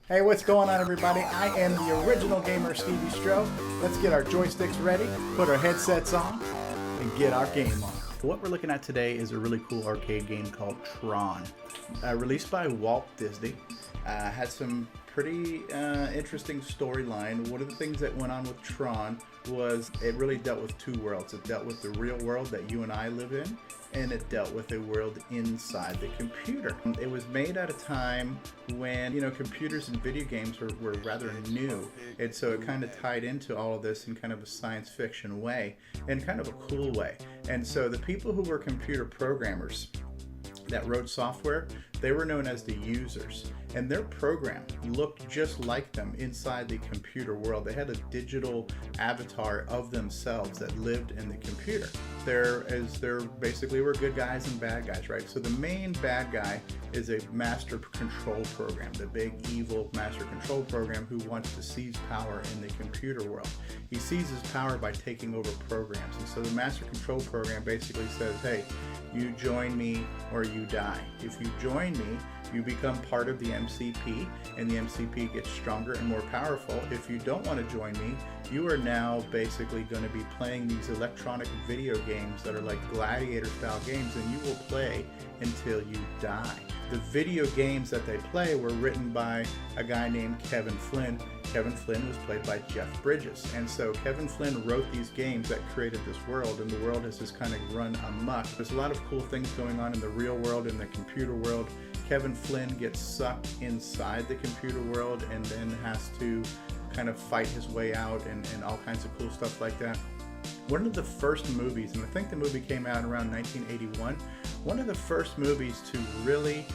Hey, what's going on, everybody? I am the original gamer, StevieStrow. Let's get our joysticks ready, put our headsets on, and get our game on. What we're looking at today is a really cool arcade game called Tron. Released by Walt Disney. Had some pretty interesting storyline. One of the things that went on with Tron was it really dealt with two worlds. It dealt with the real world that you and I live in, and it dealt with a world inside the computer. It was made at a time when, you know, computers and video games were rather new, and so it kind of tied into all of this in kind of a science fiction way, and kind of a cool way. And so the people who were computer programmers that wrote software, they were known as the users, and their program looked just like them inside the computer world. They had a digital avatar of themselves that lived in the computer. There basically were good guys and bad guys, right? So the main bad guy is a master control program, the big evil master control program who wants to seize power in the computer world. He seizes power by taking over programs, and so the master control program basically says, hey, you join me or you die. If you join me, you become part of the MCP, and the MCP gets stronger and more powerful. If you don't want to join me, you are now basically going to be playing these electronic video games that are like gladiator style games, and you will play until you die. The video games that they play were written by a guy named Kevin Flynn. Kevin Flynn was played by Jeff Bridges, and so Kevin Flynn wrote these games that created this world, and the world has just kind of run amok. There's a lot of cool things going on in the real world, in the computer world. Kevin Flynn gets sucked inside the computer world and then has to kind of fight his way out and all kinds of cool stuff like that. One of the first movies, and I think the movie came out around 1981, one of the first movies to really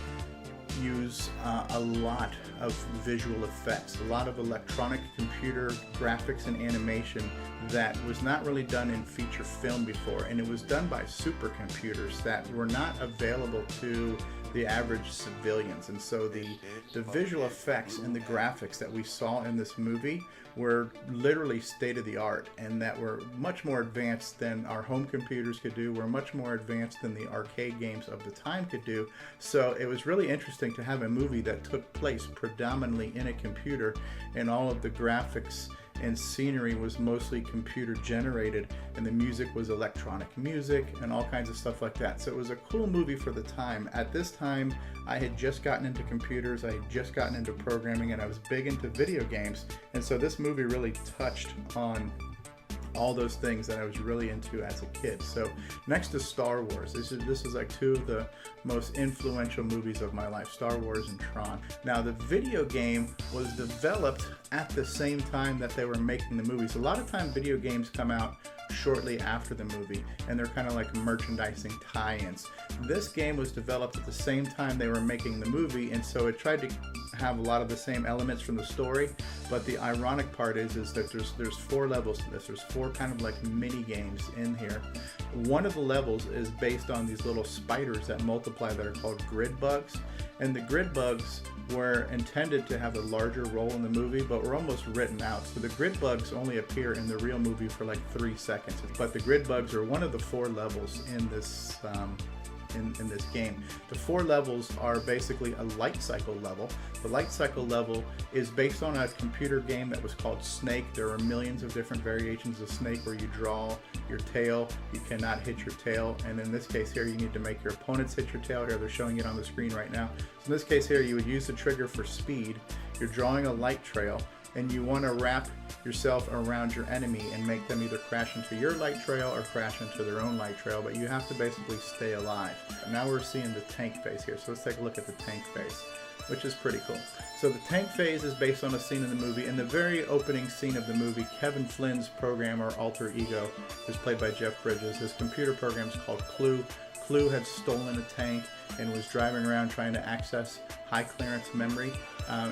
use a lot of visual effects, a lot of electronic computer graphics and animation that was not really done in feature film before, and it was done by supercomputers that were not available to the average civilians. And so the visual effects and the graphics that we saw in this movie were literally state-of-the-art, and that were much more advanced than our home computers could do, were much more advanced than the arcade games of the time could do. So it was really interesting to have a movie that took place predominantly in a computer, and all of the graphics and scenery was mostly computer generated, and the music was electronic music and all kinds of stuff like that. So it was a cool movie for the time. At this time, I had just gotten into computers, I had just gotten into programming, and I was big into video games, and so this movie really touched on all those things that I was really into as a kid. So next to Star Wars, this is like two of the most influential movies of my life, Star Wars and Tron. Now the video game was developed at the same time that they were making the movies. A lot of times video games come out shortly after the movie, and they're kind of like merchandising tie-ins. This game was developed at the same time they were making the movie, and so it tried to have a lot of the same elements from the story, but the ironic part is that there's 4 levels to this. There's 4 kind of like mini games in here. One of the levels is based on these little spiders that multiply that are called grid bugs, and the grid bugs were intended to have a larger role in the movie, but were almost written out. So the grid bugs only appear in the real movie for like 3 seconds, but the grid bugs are one of the 4 levels in this in this game. The 4 levels are basically a light cycle level. The light cycle level is based on a computer game that was called Snake. There are millions of different variations of Snake where you draw your tail, you cannot hit your tail, and in this case here you need to make your opponents hit your tail. Here they're showing it on the screen right now. So in this case here you would use the trigger for speed. You're drawing a light trail, and you want to wrap yourself around your enemy and make them either crash into your light trail or crash into their own light trail, but you have to basically stay alive. Now we're seeing the tank phase here, so let's take a look at the tank phase, which is pretty cool. So the tank phase is based on a scene in the movie. In the very opening scene of the movie, Kevin Flynn's program, or alter ego, is played by Jeff Bridges. His computer program is called Clue. Clue had stolen a tank and was driving around trying to access high clearance memory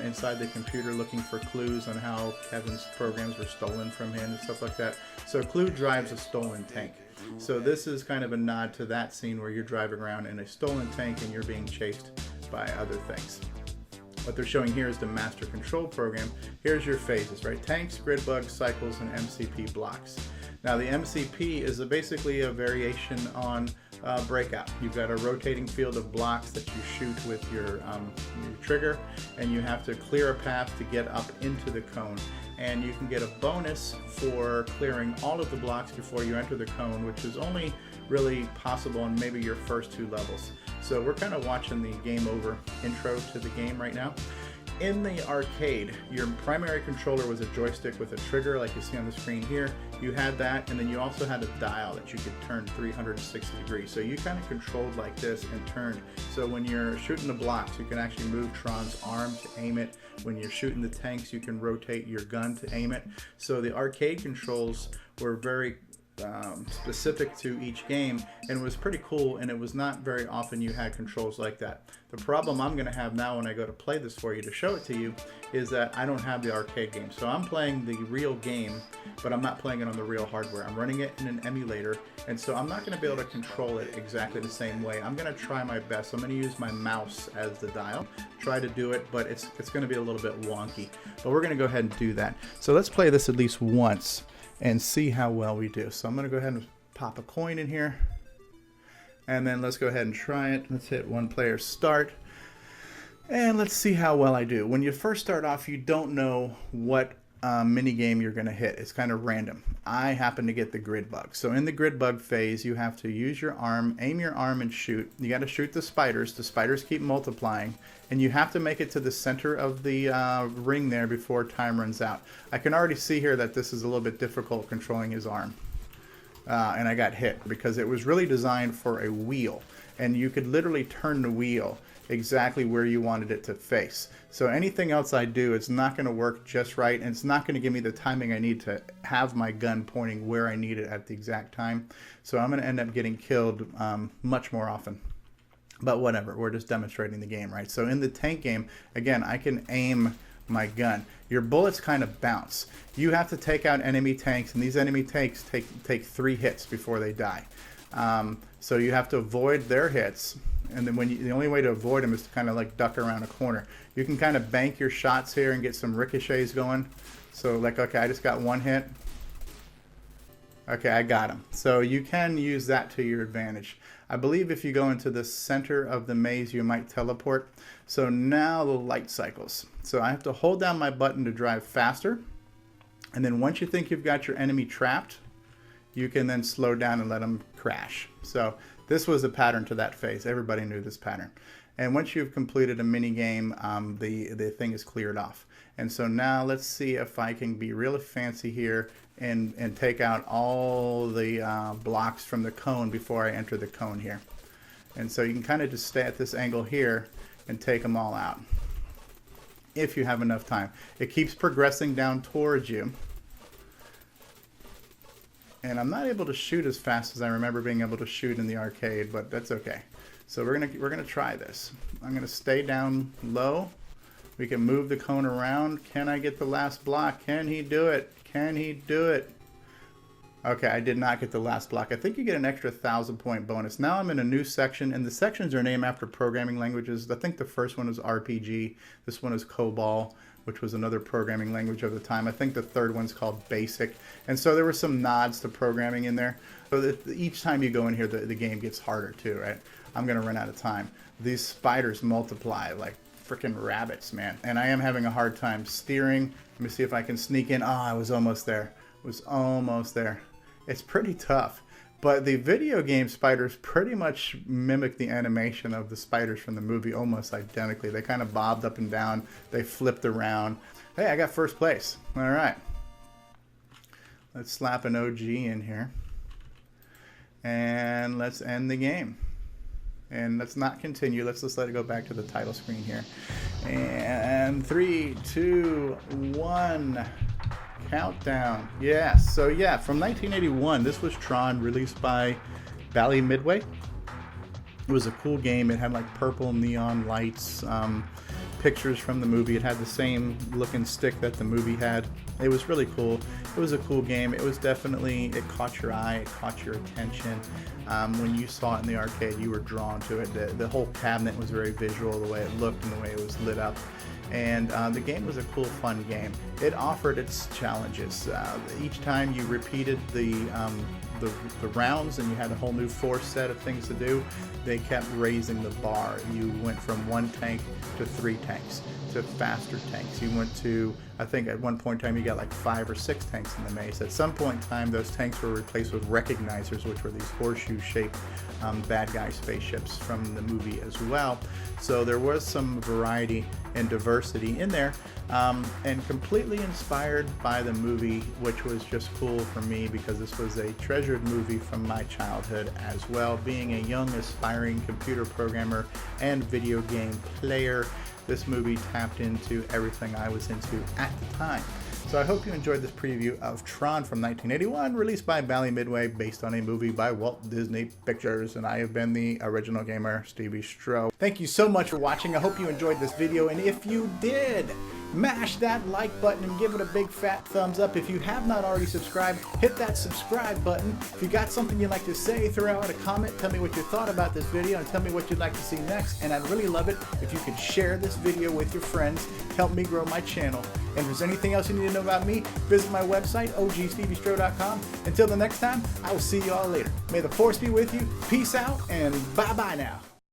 inside the computer, looking for clues on how Kevin's programs were stolen from him and stuff like that. So Clue drives a stolen tank. So this is kind of a nod to that scene where you're driving around in a stolen tank and you're being chased by other things. What they're showing here is the master control program. Here's your phases, right? Tanks, grid bugs, cycles, and MCP blocks. Now the MCP is basically a variation on Breakout. You've got a rotating field of blocks that you shoot with your trigger, and you have to clear a path to get up into the cone. And you can get a bonus for clearing all of the blocks before you enter the cone, which is only really possible in maybe your first 2 levels. So we're kind of watching the game over intro to the game right now. In the arcade, your primary controller was a joystick with a trigger like you see on the screen here. You had that, and then you also had a dial that you could turn 360 degrees. So you kind of controlled like this and turned. So when you're shooting the blocks, you can actually move Tron's arm to aim it. When you're shooting the tanks, you can rotate your gun to aim it. So the arcade controls were very specific to each game, and it was pretty cool, and it was not very often you had controls like that. The problem I'm going to have now when I go to play this for you to show it to you is that I don't have the arcade game. So I'm playing the real game, but I'm not playing it on the real hardware. I'm running it in an emulator, and so I'm not going to be able to control it exactly the same way. I'm going to try my best. I'm going to use my mouse as the dial, try to do it, but it's going to be a little bit wonky. But we're going to go ahead and do that. So let's play this at least once and see how well we do. So I'm going to go ahead and pop a coin in here, and then let's go ahead and try it. Let's hit 1 player start, and let's see how well I do. When you first start off, you don't know what mini game you're going to hit. It's kind of random. I happen to get the grid bug. So in the grid bug phase, you have to use your arm, aim your arm, and shoot. You got to shoot the spiders. The spiders keep multiplying, and you have to make it to the center of the ring there before time runs out. I can already see here that this is a little bit difficult controlling his arm. And I got hit because it was really designed for a wheel, and you could literally turn the wheel exactly where you wanted it to face. So anything else I do, it's not going to work just right, and it's not going to give me the timing I need to have my gun pointing where I need it at the exact time. So I'm going to end up getting killed much more often. But whatever, we're just demonstrating the game, right? So in the tank game, again, I can aim my gun. Your bullets kind of bounce. You have to take out enemy tanks, and these enemy tanks take 3 hits before they die. So you have to avoid their hits, and then the only way to avoid them is to kind of like duck around a corner. You can kind of bank your shots here and get some ricochets going. So like, okay, I just got 1 hit. Okay, I got him. So you can use that to your advantage. I believe if you go into the center of the maze, you might teleport. So now the light cycles. So I have to hold down my button to drive faster. And then once you think you've got your enemy trapped, you can then slow down and let them crash. So this was a pattern to that phase. Everybody knew this pattern. And once you've completed a mini game, the thing is cleared off. And so now let's see if I can be really fancy here and take out all the blocks from the cone before I enter the cone here. And so you can kind of just stay at this angle here and take them all out if you have enough time. It keeps progressing down towards you. And I'm not able to shoot as fast as I remember being able to shoot in the arcade, but that's okay. So we're gonna try this. I'm gonna stay down low. We can move the cone around. Can I get the last block? Can he do it? Can he do it? Okay, I did not get the last block. I think you get an extra 1,000-point bonus. Now I'm in a new section, and the sections are named after programming languages. I think the first one was RPG. This one is COBOL, which was another programming language of the time. I think the third one's called BASIC. And so there were some nods to programming in there. So that each time you go in here, the game gets harder too, right? I'm going to run out of time. These spiders multiply like freaking rabbits, man. And I am having a hard time steering. Let me see if I can sneak in. Oh, I was almost there. Was almost there. It's pretty tough. But the video game spiders pretty much mimic the animation of the spiders from the movie almost identically. They kind of bobbed up and down. They flipped around. Hey, I got first place. All right. Let's slap an OG in here. And let's end the game. And let's not continue. Let's just let it go back to the title screen here. And 3, 2, 1... countdown. Yes. So yeah, from 1981, this was Tron, released by Bally-Midway. It was a cool game. It had like purple neon lights, pictures from the movie. It had the same looking stick that the movie had. It was really cool. It was a cool game. It was definitely, it caught your eye, it caught your attention. When you saw it in the arcade, you were drawn to it. The whole cabinet was very visual, the way it looked and the way it was lit up. And the game was a cool, fun game. It offered its challenges. Each time you repeated the rounds and you had a whole new force set of things to do, they kept raising the bar. You went from 1 tank to 3 tanks to faster tanks. You went to, I think at one point in time you got like 5 or 6 tanks in the maze. At some point in time those tanks were replaced with recognizers, which were these horseshoe shaped bad guy spaceships from the movie as well. So there was some variety and diversity in there, and completely inspired by the movie, which was just cool for me because this was a treasured movie from my childhood as well. Being a young aspiring computer programmer and video game player, this movie tapped into everything I was into at the time. So I hope you enjoyed this preview of Tron from 1981, released by Bally-Midway, based on a movie by Walt Disney Pictures. And I have been the original gamer, StevieStrow. Thank you so much for watching. I hope you enjoyed this video. And if you did, mash that like button and give it a big fat thumbs up. If you have not already subscribed, hit that subscribe button. If you got something you'd like to say, throw out a comment. Tell me what you thought about this video and tell me what you'd like to see next. And I'd really love it if you could share this video with your friends. Help me grow my channel. And if there's anything else you need to know about me, visit my website, ogStevieStrow.com. Until the next time, I will see you all later. May the force be with you. Peace out and bye-bye now.